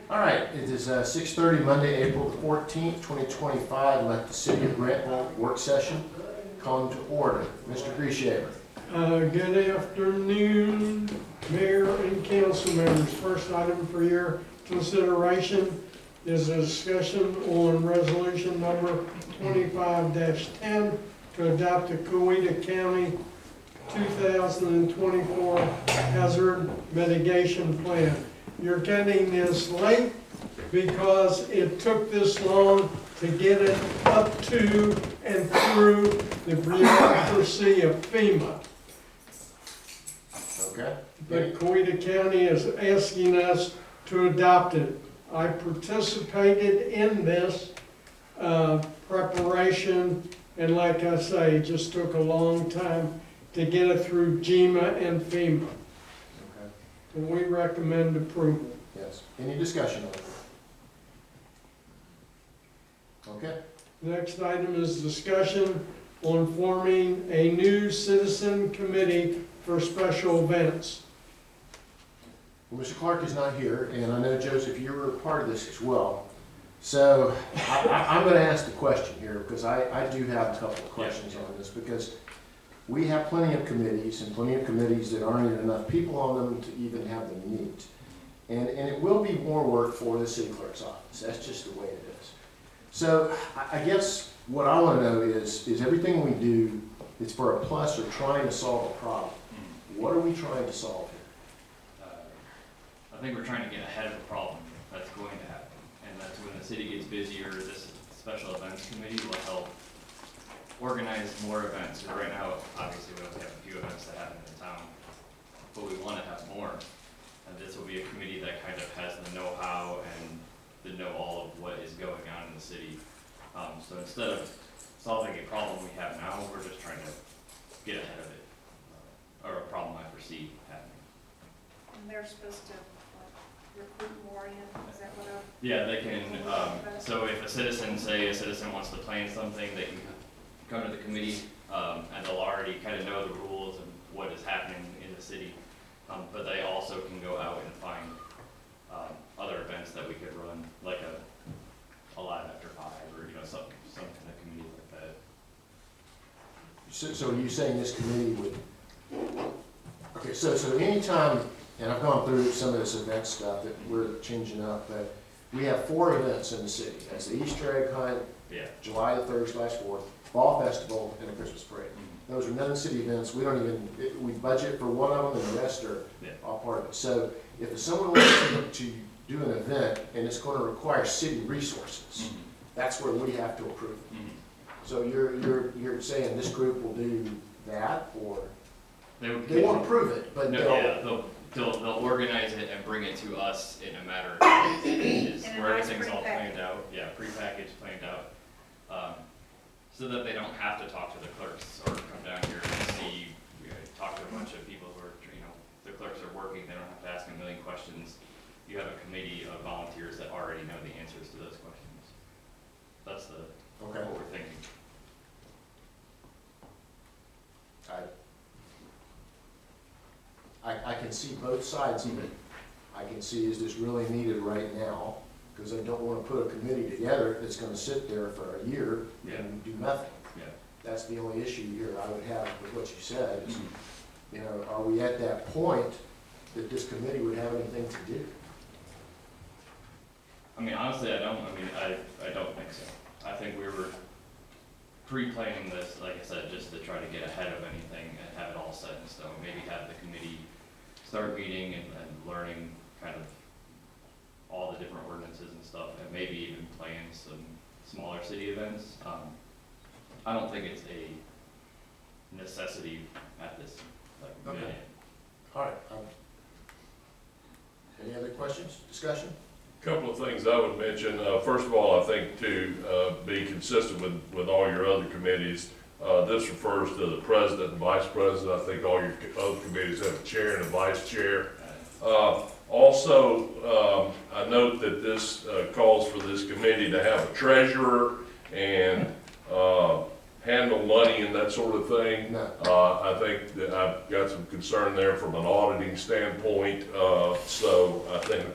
All right, it is 6:30, Monday, April the 14th, 2025. Let the City of Grantville work session come to order. Mr. Grieshaber. Good afternoon, Mayor and council members. First item for your consideration is a discussion on resolution number 25-10 to adopt the Coweta County 2024 Hazard Mitigation Plan. You're getting this late because it took this long to get it up to and through the bureaucracy of FEMA. Okay. But Coweta County is asking us to adopt it. I participated in this preparation, and like I say, it just took a long time to get it through GEMA and FEMA. Okay. And we recommend approval. Yes. Any discussion on it? Okay. Next item is discussion on forming a new citizen committee for special events. Well, Mr. Clark is not here, and I know, Joseph, you were a part of this as well. So I'm going to ask the question here because I do have a couple of questions on this, because we have plenty of committees and plenty of committees that aren't even enough people on them to even have them meet. And it will be more work for the city clerk's office. That's just the way it is. So I guess what I want to know is everything we do, it's for a plus or trying to solve a problem. What are we trying to solve here? I think we're trying to get ahead of the problem that's going to happen. And that's when the city gets busier, this special events committee will help organize more events. Because right now, obviously, we only have a few events that happen in town, but we want to have more. And this will be a committee that kind of has the know-how and the know all of what is going on in the city. So instead of solving a problem we have now, we're just trying to get ahead of it, or a problem I foresee happening. And they're supposed to recruit more in, is that what I'm? Yeah, they can, so if a citizen wants to plan something, they can come to the committee, and they'll already kind of know the rules and what is happening in the city. But they also can go out and find other events that we could run, like a Live After 5, or, some kind of committee like that. So are you saying this committee would, okay, so anytime, and I've gone through some of this event stuff that we're changing up, but we have 4 events in the city. That's the Easter egg hunt, Yeah. July the 3rd/4th, Fall Festival, and the Christmas Parade. Those are non-city events. We don't even, we budget for one of them and the rest are all part of it. So if someone wants to do an event and it's going to require city resources, that's where we have to approve it. So you're saying this group will do that, or they won't approve it, but they'll organize it and bring it to us in a matter of days, where everything's all planned out. Yeah, prepackaged, planned out. So that they don't have to talk to the clerks or come down here and see, talk to a bunch of people who are, the clerks are working, they don't have to ask a million questions. You have a committee of volunteers that already know the answers to those questions. That's what we're thinking. I can see both sides of it. I can see, is this really needed right now? Because I don't want to put a committee together that's going to sit there for a year and do nothing. Yeah. That's the only issue here I would have with what you said. Is, are we at that point that this committee would have anything to do? I mean, honestly, I don't think so. I think we were pre-planning this, like I said, just to try to get ahead of anything and have it all set in stone. Maybe have the committee start meeting and learning kind of all the different ordinances and stuff, and maybe even plan some smaller city events. I don't think it's a necessity at this minute. All right. Any other questions, discussion? Couple of things I would mention. First of all, I think to be consistent with all your other committees, this refers to the president and vice president. I think all your other committees have a chair and a vice chair. Also, I note that this calls for this committee to have a treasurer and handle money and that sort of thing. No. I think that I've got some concern there from an auditing standpoint. So I think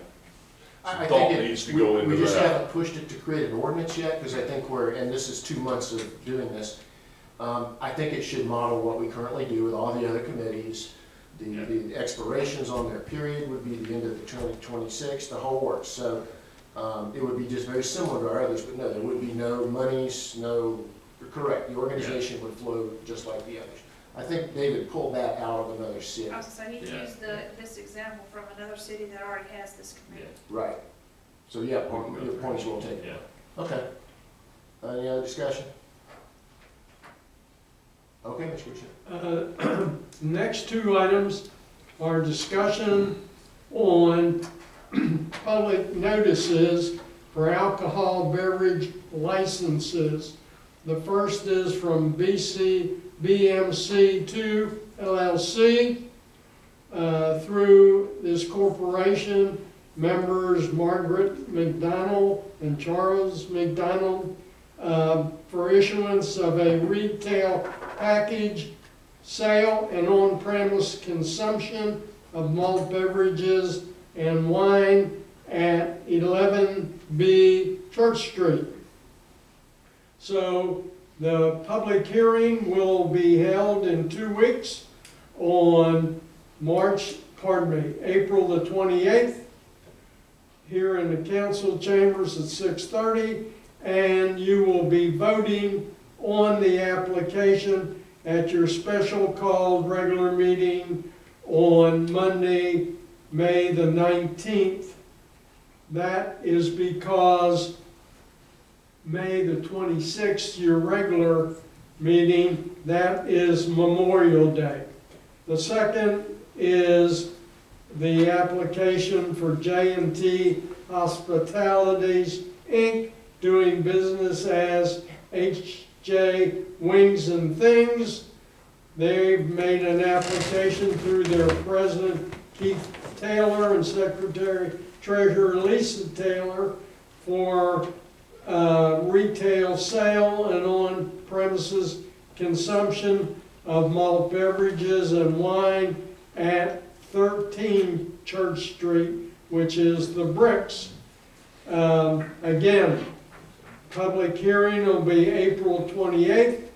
I thought think needs to go into we just that. haven't pushed it to create an ordinance yet, because I think and this is 2 months of doing this. I think it should model what we currently do with all the other committees. The expirations on their period would be the end of the 2026, the whole works. So it would be just very similar to our others, but no, there would be no monies, you're correct, the organization would flow just like the others. I think David pulled that out of another city. I was gonna say, he Yeah. used this example from another city that already has this committee. Right. So yeah, your point's well taken. Yeah. Okay. Any other discussion? Okay, Mr. Boucher. Next two items are discussion on public notices for alcohol beverage licenses. The first is from BMC2 LLC through this corporation, members Margaret McDonald and Charles McDonald, for issuance of a retail package sale and on-premise consumption of malt beverages and wine at 11B Church Street. So the public hearing will be held in 2 weeks on April the 28th, here in the council chambers at 6:30, and you will be voting on the application at your special called regular meeting on Monday, May the 19th. That is because May the 26th, your regular meeting, that is Memorial Day. The second is the application for J&T Hospitalities, Inc., doing business as HJ Wings and Things. They've made an application through their president, Keith Taylor, and secretary treasurer, Lisa Taylor, for retail sale and on-premises consumption of malt beverages and wine at 13 Church Street, which is the Bricks. Again, public hearing will be April 28th,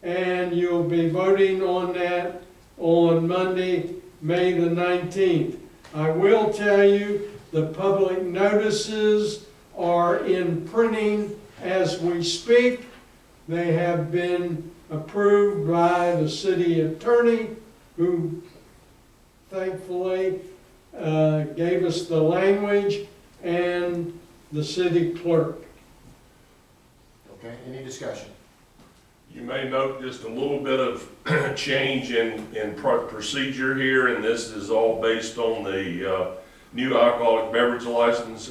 and you'll be voting on that on Monday, May the 19th. I will tell you, the public notices are in printing as we speak. They have been approved by the city attorney, who thankfully gave us the language, and the city clerk. Okay, any discussion? You may note just a little bit of change in procedure here, and this is all based on the new alcoholic beverage license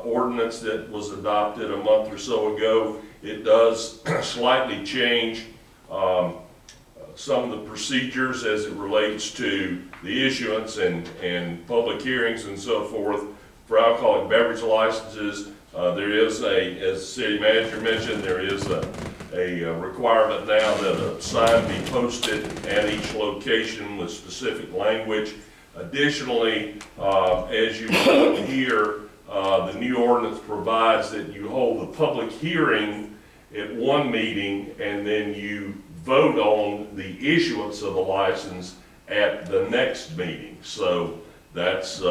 ordinance that was adopted a month or so ago. It does slightly change some of the procedures as it relates to the issuance and public hearings and so forth for alcoholic beverage licenses. There is as the city manager mentioned, there is a requirement now that a sign be posted at each location with specific language. Additionally, as you know here, the new ordinance provides that you hold the public hearing at one meeting, and then you vote on the issuance of the license at the next meeting. So that's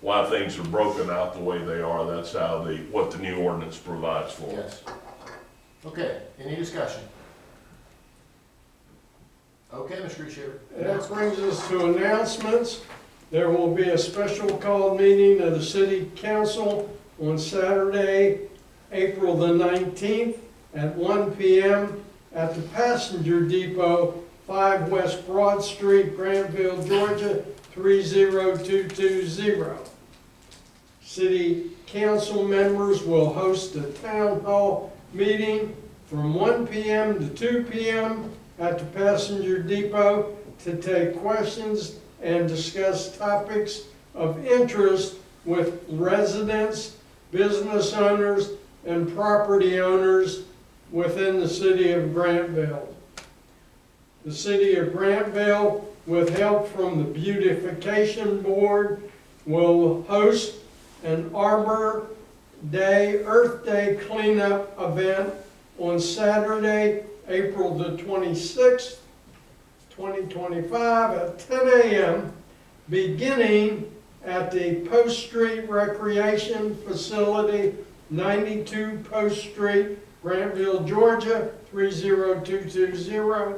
why things are broken out the way they are. That's how what the new ordinance provides for. Yes. Okay, any discussion? Okay, Mr. Chair. That brings us to announcements. There will be a special called meeting of the City Council on Saturday, April the 19th at 1 p.m. at the Passenger Depot, 5 West Broad Street, Grantville, Georgia, 30220. City Council members will host a town hall meeting from 1 p.m. to 2 p.m. at the Passenger Depot to take questions and discuss topics of interest with residents, business owners, and property owners within the city of Grantville. The city of Grantville, with help from the Beautification Board, will host an Arbor Day, Earth Day cleanup event on Saturday, April the 26th, 2025 at 10 a.m., beginning at the Post Street Recreation Facility, 92 Post Street, Grantville, Georgia, 30220.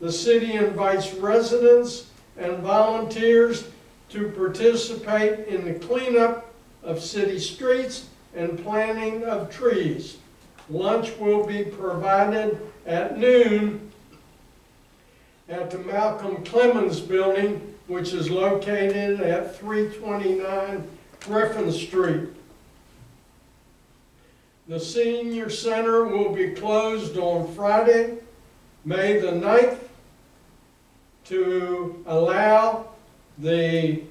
The city invites residents and volunteers to participate in the cleanup of city streets and planting of trees. Lunch will be provided at noon at the Malcolm Clemens Building, which is located at 329 Griffin Street. The senior center will be closed on Friday, May the 9th, to allow the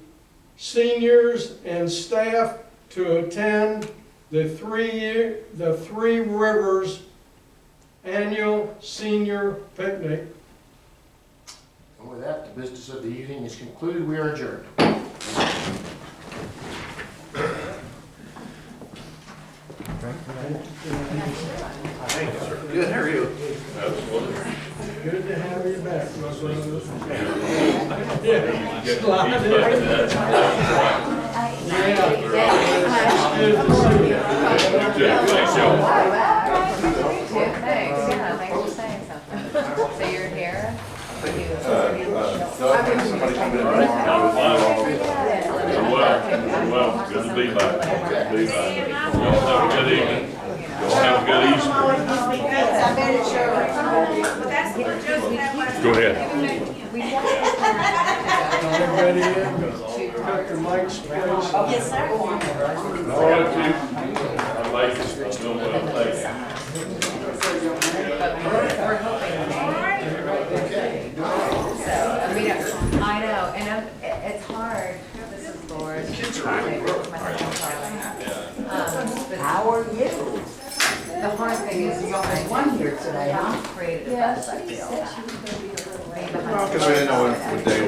seniors and staff to attend the Three Rivers Annual Senior Picnic. And with that, the business of the evening is concluded. We are adjourned. Good, how are you? Absolutely. Good to have you back, my brother. Yeah. Slide in. Yeah. Good to see you. Thanks, y'all. Thanks, yeah, thanks for saying something. So you're here? Somebody coming in tomorrow. Well, good to be back. Good to be back. Y'all have a good evening. Y'all have a good Easter. But that's what Joseph had last. Go ahead. Everybody in? Dr. Mike's place? Yes, sir. All right, Chief. I like this. I'm doing well. Thank you. We're hoping. So, I know, and it's hard, this is Laura's. How are you? The hard thing is, you There's always one here today, huh? created a bus, I feel. Because we didn't know what day